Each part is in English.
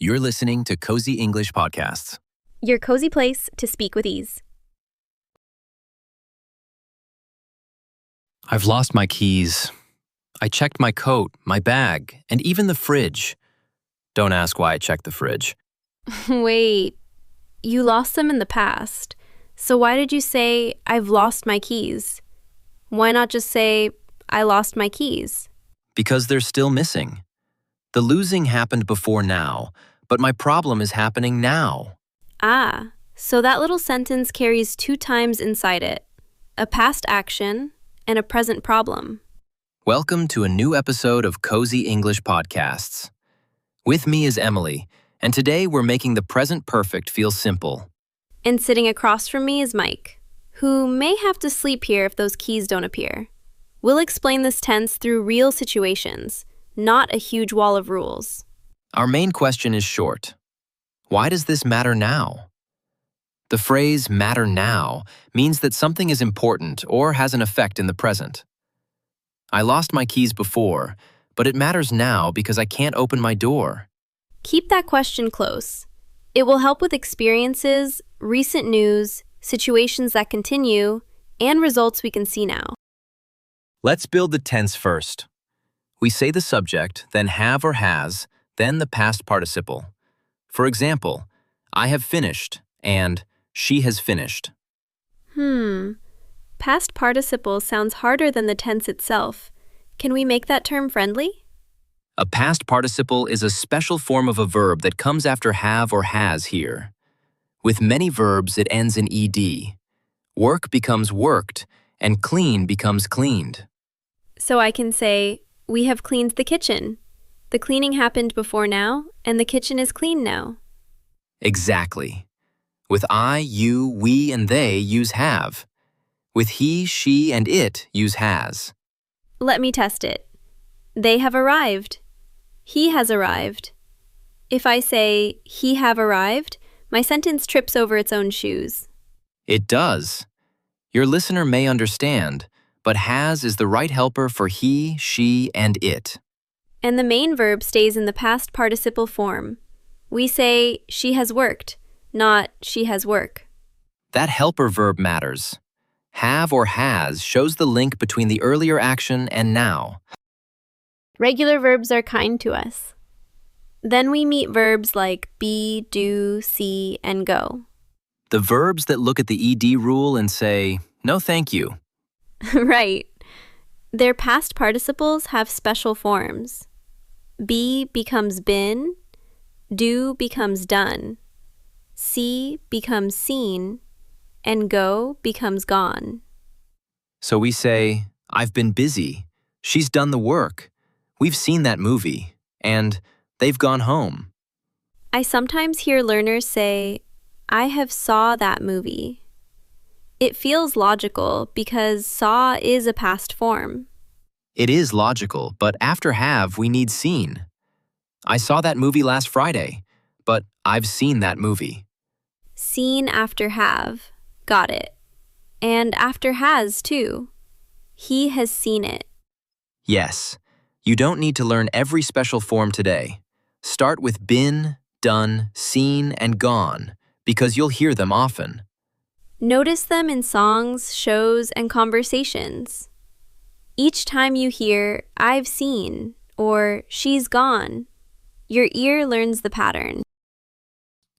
You're listening to Cosy English Podcasts. Your cozy place to speak with ease. I've lost my keys. I checked my coat, my bag, and even the fridge. Don't ask why I checked the fridge. Wait, you lost them in the past. So why did you say, I've lost my keys? Why not just say, I lost my keys? Because they're still missing. The losing happened before now, but my problem is happening now. Ah, so that little sentence carries two times inside it, a past action and a present problem. Welcome to a new episode of Cosy English Podcasts. With me is Emily, and today we're making the present perfect feel simple. And sitting across from me is Mike, who may have to sleep here if those keys don't appear. We'll explain this tense through real situations, not a huge wall of rules. Our main question is short. Why does this matter now? The phrase matter now means that something is important or has an effect in the present. I lost my keys before, but it matters now because I can't open my door. Keep that question close. It will help with experiences, recent news, situations that continue, and results we can see now. Let's build the tense first. We say the subject, then have or has, then the past participle. For example, I have finished and she has finished. Past participle sounds harder than the tense itself. Can we make that term friendly? A past participle is a special form of a verb that comes after have or has here. With many verbs, it ends in ed. Work becomes worked, and clean becomes cleaned. So I can say, we have cleaned the kitchen. The cleaning happened before now, and the kitchen is clean now. Exactly. With I, you, we, and they use have. With he, she, and it use has. Let me test it. They have arrived. He has arrived. If I say, he have arrived, my sentence trips over its own shoes. It does. Your listener may understand, but has is the right helper for he, she, and it. And the main verb stays in the past participle form. We say, she has worked, not she has work. That helper verb matters. Have or has shows the link between the earlier action and now. Regular verbs are kind to us. Then we meet verbs like be, do, see, and go. The verbs that look at the ed rule and say, no thank you. Right. Their past participles have special forms. Be becomes been, do becomes done, see becomes seen, and go becomes gone. So we say, I've been busy. She's done the work. We've seen that movie. And they've gone home. I sometimes hear learners say, I have saw that movie. It feels logical because saw is a past form. It is logical, but after have, we need seen. I saw that movie last Friday, but I've seen that movie. Seen after have. Got it. And after has, too. He has seen it. Yes, you don't need to learn every special form today. Start with been, done, seen, and gone, because you'll hear them often. Notice them in songs, shows, and conversations. Each time you hear, I've seen, or she's gone, your ear learns the pattern.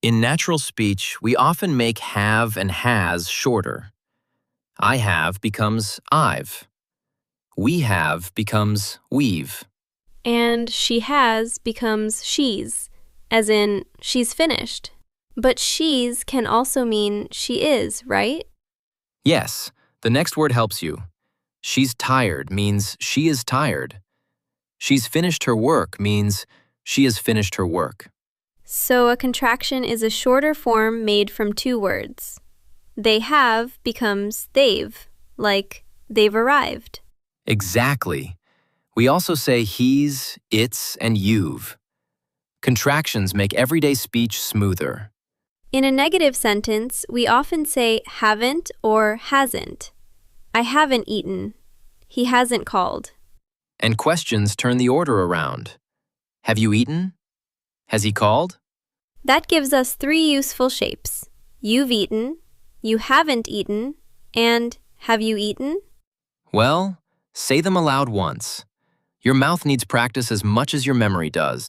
In natural speech, we often make have and has shorter. I have becomes I've. We have becomes we've. And she has becomes she's, as in she's finished. But she's can also mean she is, right? Yes, the next word helps you. She's tired means she is tired. She's finished her work means she has finished her work. So a contraction is a shorter form made from two words. They have becomes they've, like they've arrived. Exactly. We also say he's, it's, and you've. Contractions make everyday speech smoother. In a negative sentence, we often say haven't or hasn't. I haven't eaten. He hasn't called. And questions turn the order around. Have you eaten? Has he called? That gives us three useful shapes. You've eaten, you haven't eaten, and have you eaten? Well, say them aloud once. Your mouth needs practice as much as your memory does.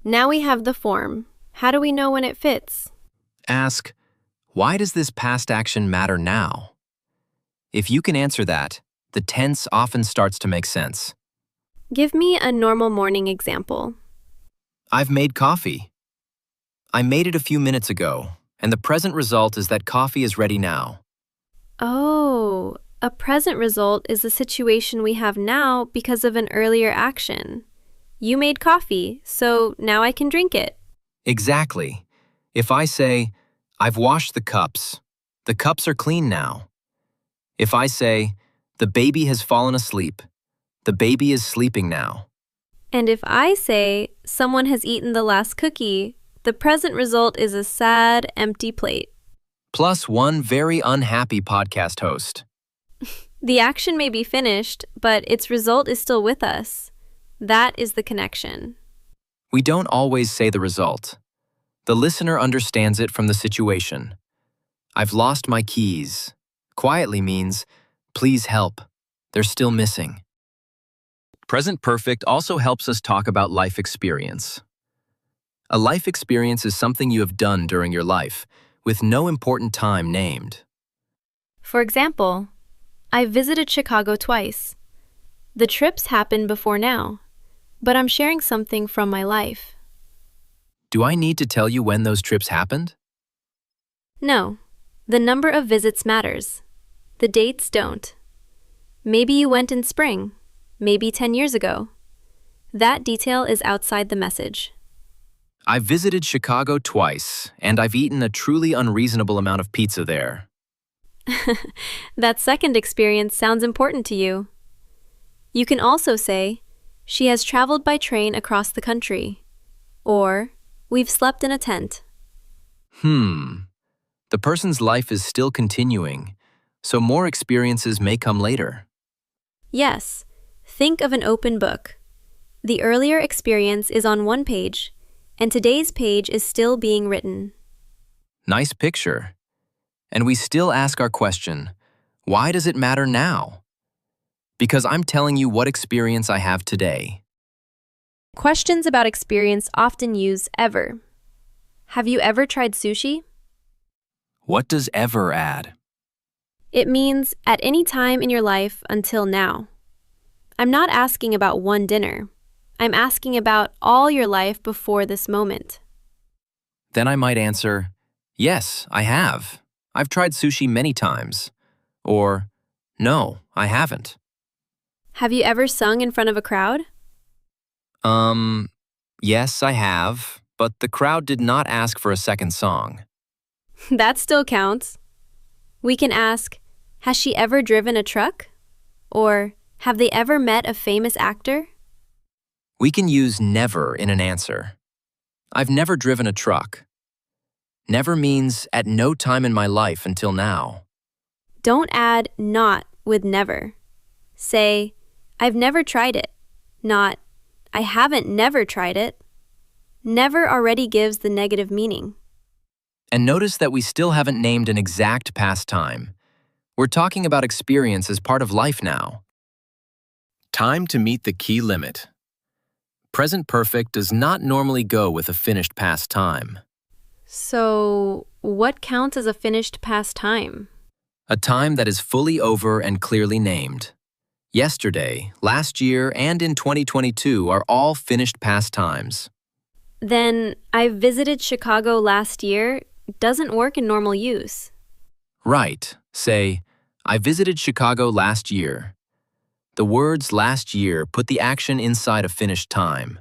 Now we have the form. How do we know when it fits? Ask, why does this past action matter now? If you can answer that, the tense often starts to make sense. Give me a normal morning example. I've made coffee. I made it a few minutes ago, and the present result is that coffee is ready now. Oh, a present result is the situation we have now because of an earlier action. You made coffee, so now I can drink it. Exactly. If I say, I've washed the cups are clean now. If I say, the baby has fallen asleep, the baby is sleeping now. And if I say, someone has eaten the last cookie, the present result is a sad, empty plate. Plus one very unhappy podcast host. The action may be finished, but its result is still with us. That is the connection. We don't always say the result. The listener understands it from the situation. I've lost my keys. Quietly means, please help. They're still missing. Present perfect also helps us talk about life experience. A life experience is something you have done during your life, with no important time named. For example, I visited Chicago twice. The trips happened before now, but I'm sharing something from my life. Do I need to tell you when those trips happened? No, the number of visits matters. The dates don't. Maybe you went in spring, maybe 10 years ago. That detail is outside the message. I've visited Chicago twice, and I've eaten a truly unreasonable amount of pizza there. That second experience sounds important to you. You can also say, she has traveled by train across the country. Or, we've slept in a tent. The person's life is still continuing, so more experiences may come later. Yes, think of an open book. The earlier experience is on one page, and today's page is still being written. Nice picture. And we still ask our question, why does it matter now? Because I'm telling you what experience I have today. Questions about experience often use ever. Have you ever tried sushi? What does ever add? It means at any time in your life until now. I'm not asking about one dinner. I'm asking about all your life before this moment. Then I might answer, yes, I have. I've tried sushi many times. Or, no, I haven't. Have you ever sung in front of a crowd? Yes, I have, but the crowd did not ask for a second song. That still counts. We can ask, has she ever driven a truck? Or, have they ever met a famous actor? We can use never in an answer. I've never driven a truck. Never means at no time in my life until now. Don't add not with never. Say, I've never tried it, not, I haven't never tried it. Never already gives the negative meaning. And notice that we still haven't named an exact past time. We're talking about experience as part of life now. Time to meet the key limit. Present perfect does not normally go with a finished past time. So, what counts as a finished past time? A time that is fully over and clearly named. Yesterday, last year, and in 2022 are all finished past times. Then, I visited Chicago last year doesn't work in normal use. Right. Say, I visited Chicago last year. The words last year put the action inside a finished time.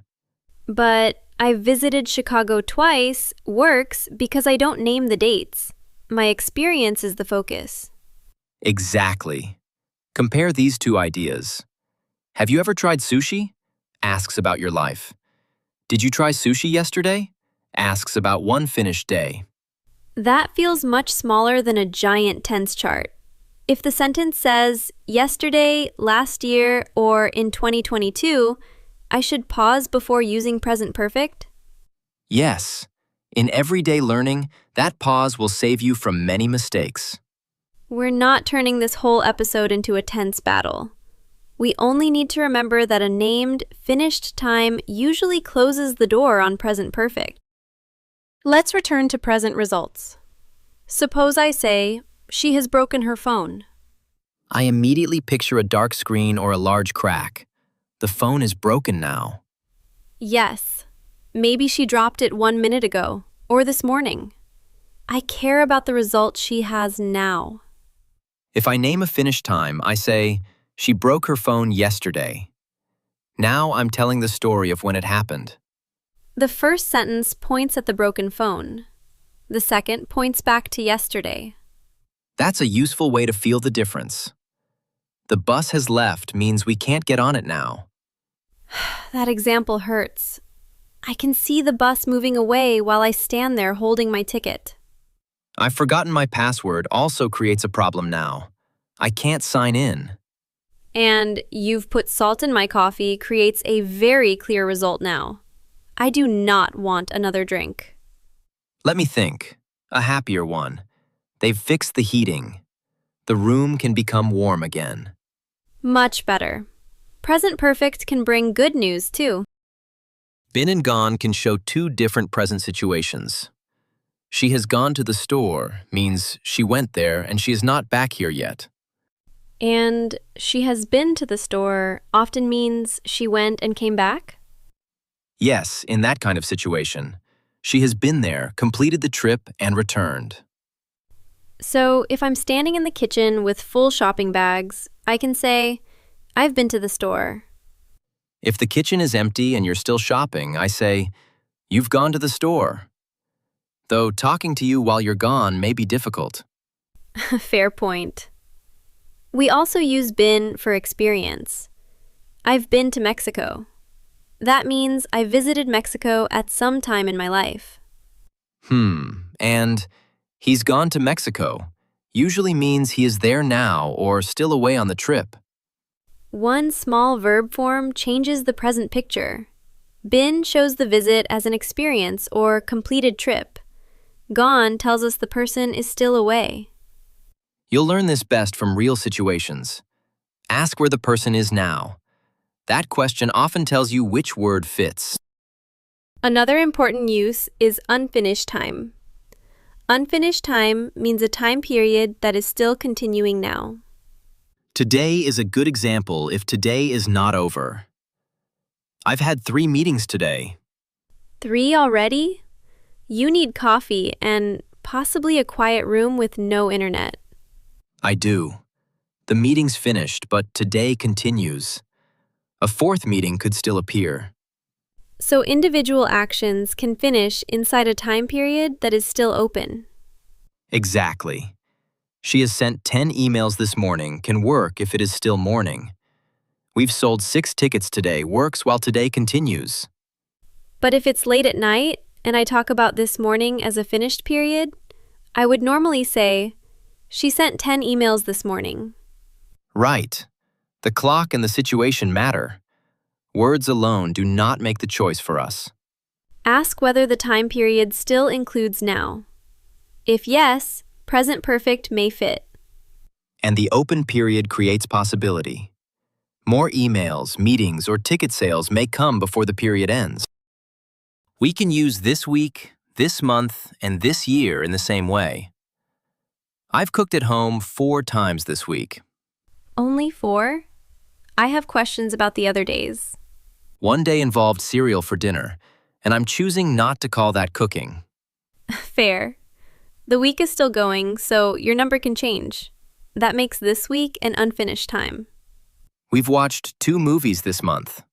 But I visited Chicago twice works because I don't name the dates. My experience is the focus. Exactly. Compare these two ideas. Have you ever tried sushi? Asks about your life. Did you try sushi yesterday? Asks about one finished day. That feels much smaller than a giant tense chart. If the sentence says, yesterday, last year, or in 2022, I should pause before using present perfect? Yes. In everyday learning, that pause will save you from many mistakes. We're not turning this whole episode into a tense battle. We only need to remember that a named, finished time usually closes the door on present perfect. Let's return to present results. Suppose I say, she has broken her phone. I immediately picture a dark screen or a large crack. The phone is broken now. Yes, maybe she dropped it 1 minute ago, or this morning. I care about the result she has now. If I name a finished time, I say, she broke her phone yesterday. Now I'm telling the story of when it happened. The first sentence points at the broken phone. The second points back to yesterday. That's a useful way to feel the difference. The bus has left means we can't get on it now. That example hurts. I can see the bus moving away while I stand there holding my ticket. I've forgotten my password also creates a problem now. I can't sign in. And you've put salt in my coffee creates a very clear result now. I do not want another drink. Let me think. A happier one. They've fixed the heating. The room can become warm again. Much better. Present perfect can bring good news too. Been and gone can show two different present situations. She has gone to the store means she went there and she is not back here yet. And she has been to the store often means she went and came back? Yes, in that kind of situation. She has been there, completed the trip, and returned. So if I'm standing in the kitchen with full shopping bags, I can say, I've been to the store. If the kitchen is empty and you're still shopping, I say, you've gone to the store. Though talking to you while you're gone may be difficult. Fair point. We also use been for experience. I've been to Mexico. That means I visited Mexico at some time in my life. And he's gone to Mexico usually means he is there now or still away on the trip. One small verb form changes the present picture. Been shows the visit as an experience or completed trip. Gone tells us the person is still away. You'll learn this best from real situations. Ask where the person is now. That question often tells you which word fits. Another important use is unfinished time. Unfinished time means a time period that is still continuing now. Today is a good example if today is not over. I've had 3 meetings today. 3 already? You need coffee and possibly a quiet room with no internet. I do. The meeting's finished, but today continues. A 4th meeting could still appear. So individual actions can finish inside a time period that is still open. Exactly. She has sent 10 emails this morning can work if it is still morning. We've sold 6 tickets today works while today continues. But if it's late at night and I talk about this morning as a finished period, I would normally say, she sent 10 emails this morning. Right. The clock and the situation matter. Words alone do not make the choice for us. Ask whether the time period still includes now. If yes, present perfect may fit. And the open period creates possibility. More emails, meetings, or ticket sales may come before the period ends. We can use this week, this month, and this year in the same way. I've cooked at home 4 times this week. Only 4? I have questions about the other days. One day involved cereal for dinner, and I'm choosing not to call that cooking. Fair. The week is still going, so your number can change. That makes this week an unfinished time. We've watched 2 movies this month.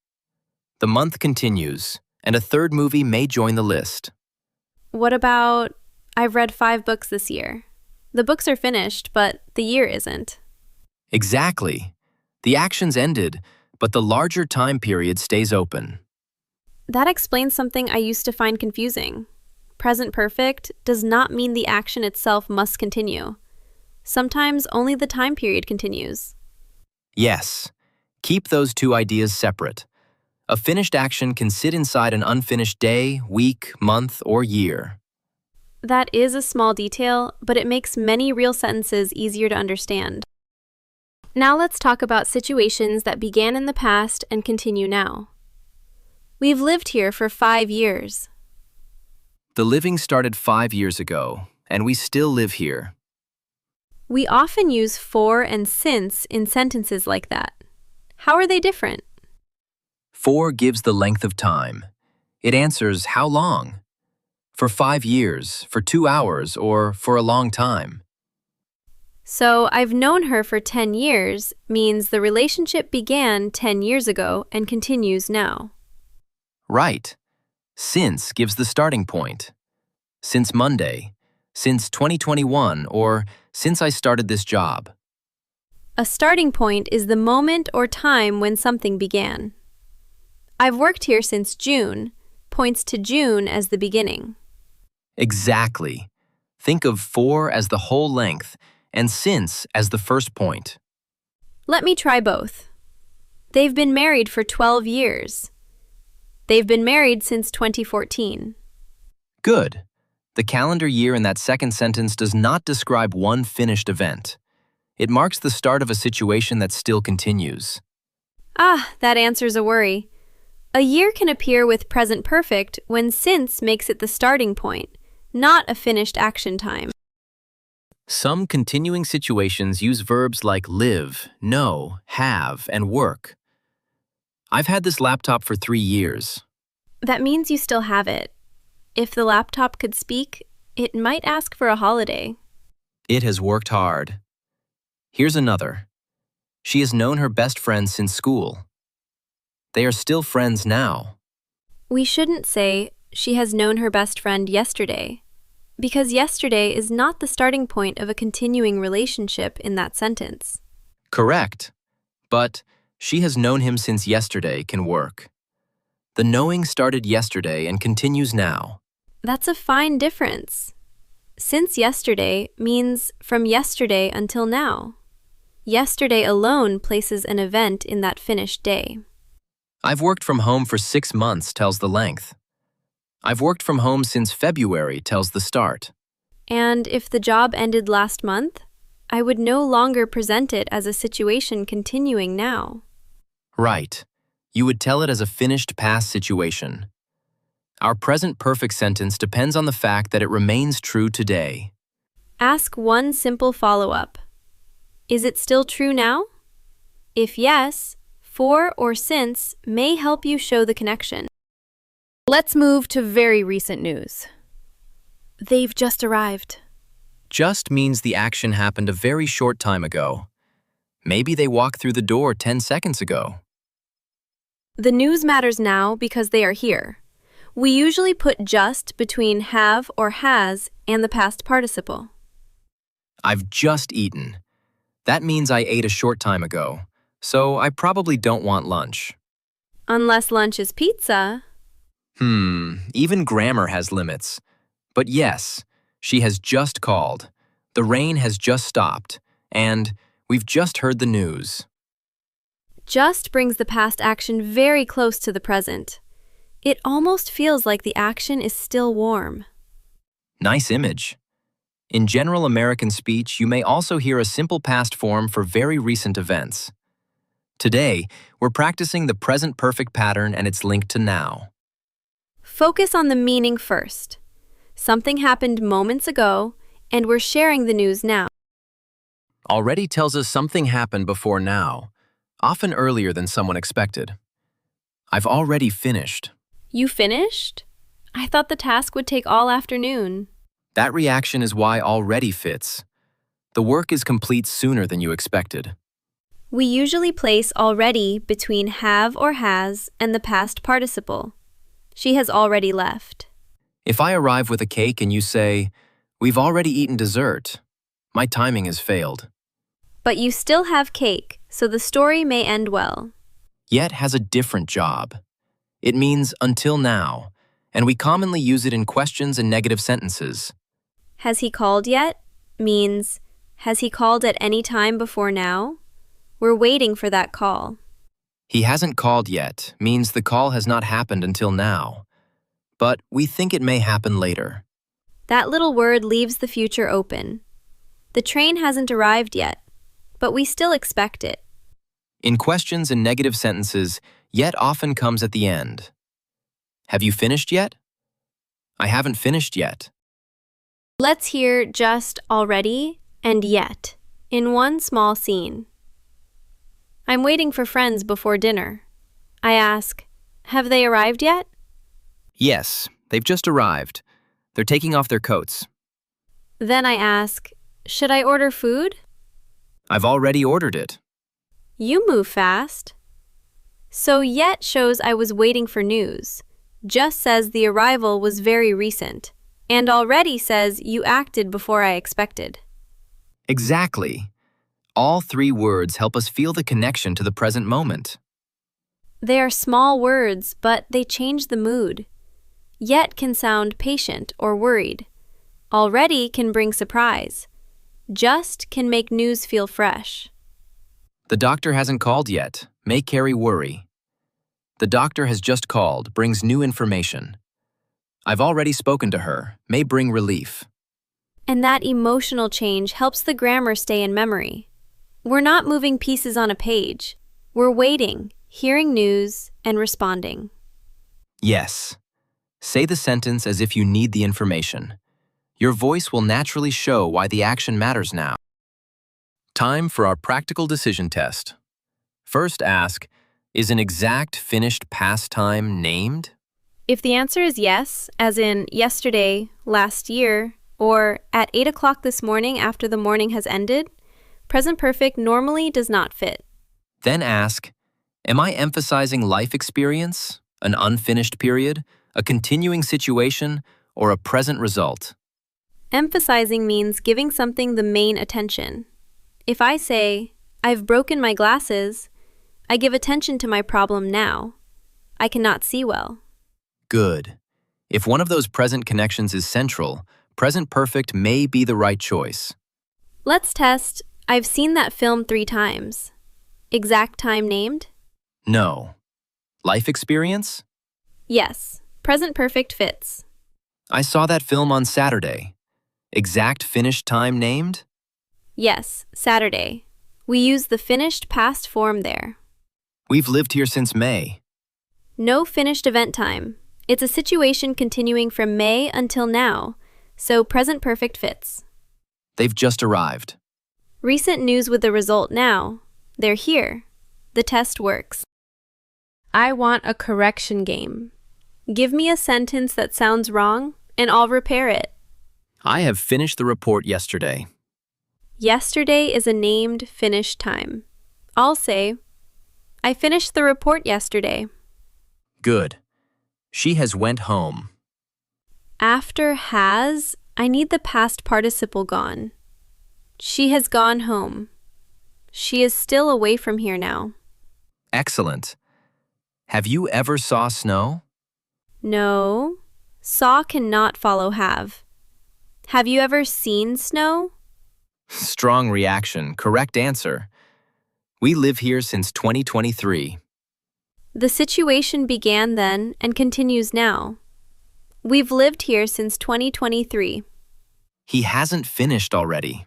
The month continues, and a 3rd movie may join the list. What about, I've read 5 books this year. The books are finished, but the year isn't. Exactly. The action's ended, but the larger time period stays open. That explains something I used to find confusing. Present perfect does not mean the action itself must continue. Sometimes only the time period continues. Yes. Keep those 2 ideas separate. A finished action can sit inside an unfinished day, week, month, or year. That is a small detail, but it makes many real sentences easier to understand. Now let's talk about situations that began in the past and continue now. We've lived here for 5 years. The living started 5 years ago, and we still live here. We often use for and since in sentences like that. How are they different? For gives the length of time. It answers how long. For 5 years, for 2 hours, or for a long time. So, I've known her for 10 years means the relationship began 10 years ago and continues now. Right. Since gives the starting point. Since Monday, since 2021, or since I started this job. A starting point is the moment or time when something began. I've worked here since June points to June as the beginning. Exactly. Think of for as the whole length and since as the first point. Let me try both. They've been married for 12 years. They've been married since 2014. Good. The calendar year in that second sentence does not describe one finished event. It marks the start of a situation that still continues. That answers a worry. A year can appear with present perfect when since makes it the starting point, not a finished action time. Some continuing situations use verbs like live, know, have, and work. I've had this laptop for 3 years. That means you still have it. If the laptop could speak, it might ask for a holiday. It has worked hard. Here's another. She has known her best friend since school. They are still friends now. We shouldn't say, she has known her best friend yesterday, because yesterday is not the starting point of a continuing relationship in that sentence. Correct. But she has known him since yesterday can work. The knowing started yesterday and continues now. That's a fine difference. Since yesterday means from yesterday until now. Yesterday alone places an event in that finished day. I've worked from home for 6 months tells the length. I've worked from home since February tells the start. And if the job ended last month, I would no longer present it as a situation continuing now. Right. You would tell it as a finished past situation. Our present perfect sentence depends on the fact that it remains true today. Ask one simple follow-up. Is it still true now? If yes, for or since may help you show the connection. Let's move to very recent news. They've just arrived. Just means the action happened a very short time ago. Maybe they walked through the door 10 seconds ago. The news matters now because they are here. We usually put just between have or has and the past participle. I've just eaten. That means I ate a short time ago, so I probably don't want lunch. Unless lunch is pizza. Even grammar has limits. But yes, she has just called. The rain has just stopped. And we've just heard the news. Just brings the past action very close to the present. It almost feels like the action is still warm. Nice image. In general American speech, you may also hear a simple past form for very recent events. Today, we're practicing the present perfect pattern and it's linked to now. Focus on the meaning first. Something happened moments ago, and we're sharing the news now. Already tells us something happened before now, often earlier than someone expected. I've already finished. You finished? I thought the task would take all afternoon. That reaction is why already fits. The work is complete sooner than you expected. We usually place already between have or has and the past participle. She has already left. If I arrive with a cake and you say, "We've already eaten dessert," my timing has failed. But you still have cake, so the story may end well. Yet has a different job. It means until now, and we commonly use it in questions and negative sentences. Has he called yet? Means, has he called at any time before now? We're waiting for that call. He hasn't called yet means the call has not happened until now, but we think it may happen later. That little word leaves the future open. The train hasn't arrived yet, but we still expect it. In questions and negative sentences, yet often comes at the end. Have you finished yet? I haven't finished yet. Let's hear just already and yet in one small scene. I'm waiting for friends before dinner. I ask, have they arrived yet? Yes, they've just arrived. They're taking off their coats. Then I ask, should I order food? I've already ordered it. You move fast. So yet shows I was waiting for news, just says the arrival was very recent, and already says you acted before I expected. Exactly. All three words help us feel the connection to the present moment. They are small words, but they change the mood. Yet can sound patient or worried. Already can bring surprise. Just can make news feel fresh. The doctor hasn't called yet, may carry worry. The doctor has just called, brings new information. I've already spoken to her, may bring relief. And that emotional change helps the grammar stay in memory. We're not moving pieces on a page. We're waiting, hearing news, and responding. Yes. Say the sentence as if you need the information. Your voice will naturally show why the action matters now. Time for our practical decision test. First ask, is an exact finished past time named? If the answer is yes, as in yesterday, last year, or at 8 o'clock this morning after the morning has ended, present perfect normally does not fit. Then ask, am I emphasizing life experience, an unfinished period, a continuing situation, or a present result? Emphasizing means giving something the main attention. If I say, I've broken my glasses, I give attention to my problem now. I cannot see well. Good. If one of those present connections is central, present perfect may be the right choice. Let's test, I've seen that film 3 times. Exact time named? No. Life experience? Yes, present perfect fits. I saw that film on Saturday. Exact finished time named? Yes, Saturday. We use the finished past form there. We've lived here since May. No finished event time. It's a situation continuing from May until now, so present perfect fits. They've just arrived. Recent news with the result now. They're here. The test works. I want a correction game. Give me a sentence that sounds wrong, and I'll repair it. I have finished the report yesterday. Yesterday is a named finished time. I'll say, I finished the report yesterday. Good. She has went home. After has, I need the past participle gone. She has gone home. She is still away from here now. Excellent. Have you ever saw snow? No. Saw cannot follow have. Have you ever seen snow? Strong reaction, correct answer. We live here since 2023. The situation began then and continues now. We've lived here since 2023. He hasn't finished already.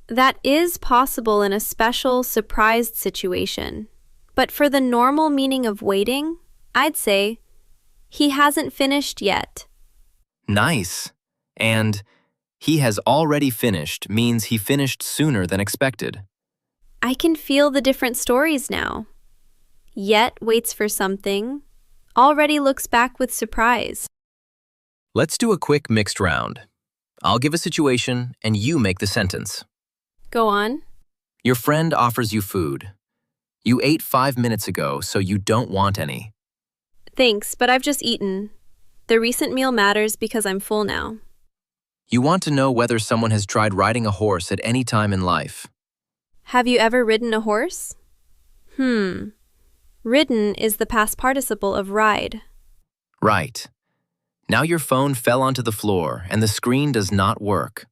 That is possible in a special, surprised situation. But for the normal meaning of waiting, I'd say, he hasn't finished yet. Nice. And he has already finished means he finished sooner than expected. I can feel the different stories now. Yet waits for something, already looks back with surprise. Let's do a quick mixed round. I'll give a situation and you make the sentence. Go on. Your friend offers you food. You ate 5 minutes ago, so you don't want any. Thanks, but I've just eaten. The recent meal matters because I'm full now. You want to know whether someone has tried riding a horse at any time in life. Have you ever ridden a horse? Ridden is the past participle of ride. Right. Now your phone fell onto the floor and the screen does not work.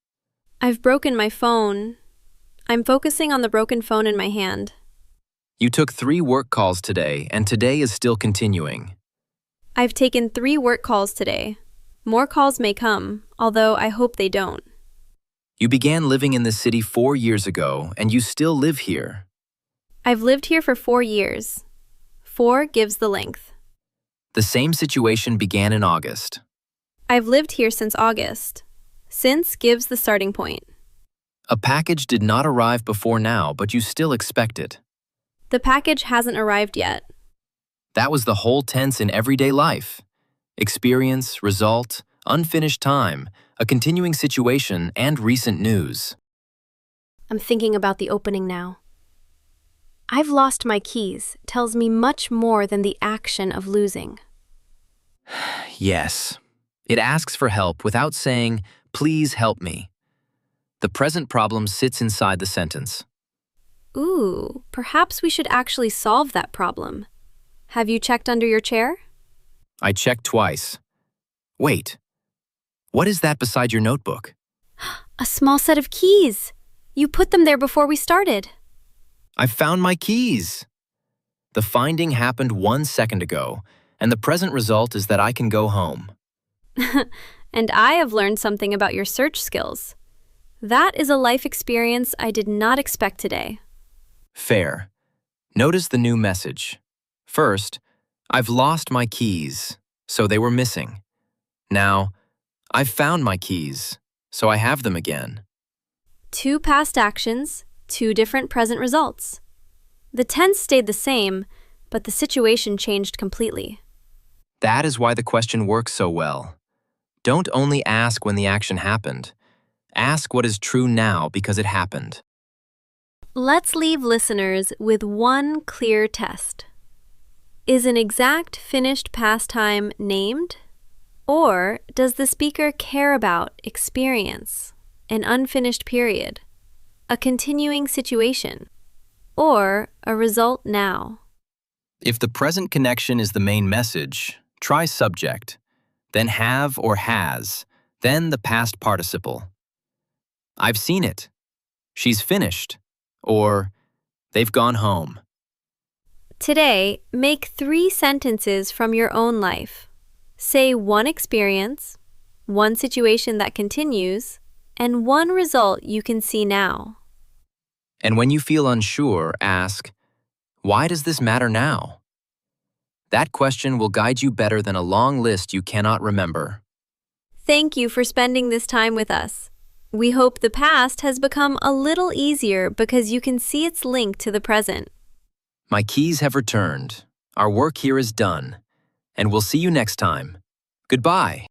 I've broken my phone. I'm focusing on the broken phone in my hand. You took 3 work calls today and today is still continuing. I've taken 3 work calls today. More calls may come, although I hope they don't. You began living in this city 4 years ago, and you still live here. I've lived here for 4 years. 4 gives the length. The same situation began in August. I've lived here since August. Since gives the starting point. A package did not arrive before now, but you still expect it. The package hasn't arrived yet. That was the whole tense in everyday life. Experience, result, unfinished time, a continuing situation, and recent news. I'm thinking about the opening now. I've lost my keys tells me much more than the action of losing. Yes. It asks for help without saying, "Please help me." The present problem sits inside the sentence. Ooh, perhaps we should actually solve that problem. Have you checked under your chair? I checked twice. Wait. What is that beside your notebook? A small set of keys. You put them there before we started. I found my keys. The finding happened 1 second ago, and the present result is that I can go home. And I have learned something about your search skills. That is a life experience I did not expect today. Fair. Notice the new message. First, I've lost my keys, so they were missing. Now, I've found my keys, so I have them again. 2 past actions, 2 different present results. The tense stayed the same, but the situation changed completely. That is why the question works so well. Don't only ask when the action happened. Ask what is true now because it happened. Let's leave listeners with one clear test. Is an exact finished past time named? Or does the speaker care about experience, an unfinished period, a continuing situation, or a result now? If the present connection is the main message, try subject, then have or has, then the past participle. I've seen it. She's finished. Or they've gone home. Today, make 3 sentences from your own life. Say 1 experience, 1 situation that continues, and 1 result you can see now. And when you feel unsure, ask, "Why does this matter now?" That question will guide you better than a long list you cannot remember. Thank you for spending this time with us. We hope the past has become a little easier because you can see its link to the present. My keys have returned. Our work here is done. And we'll see you next time. Goodbye.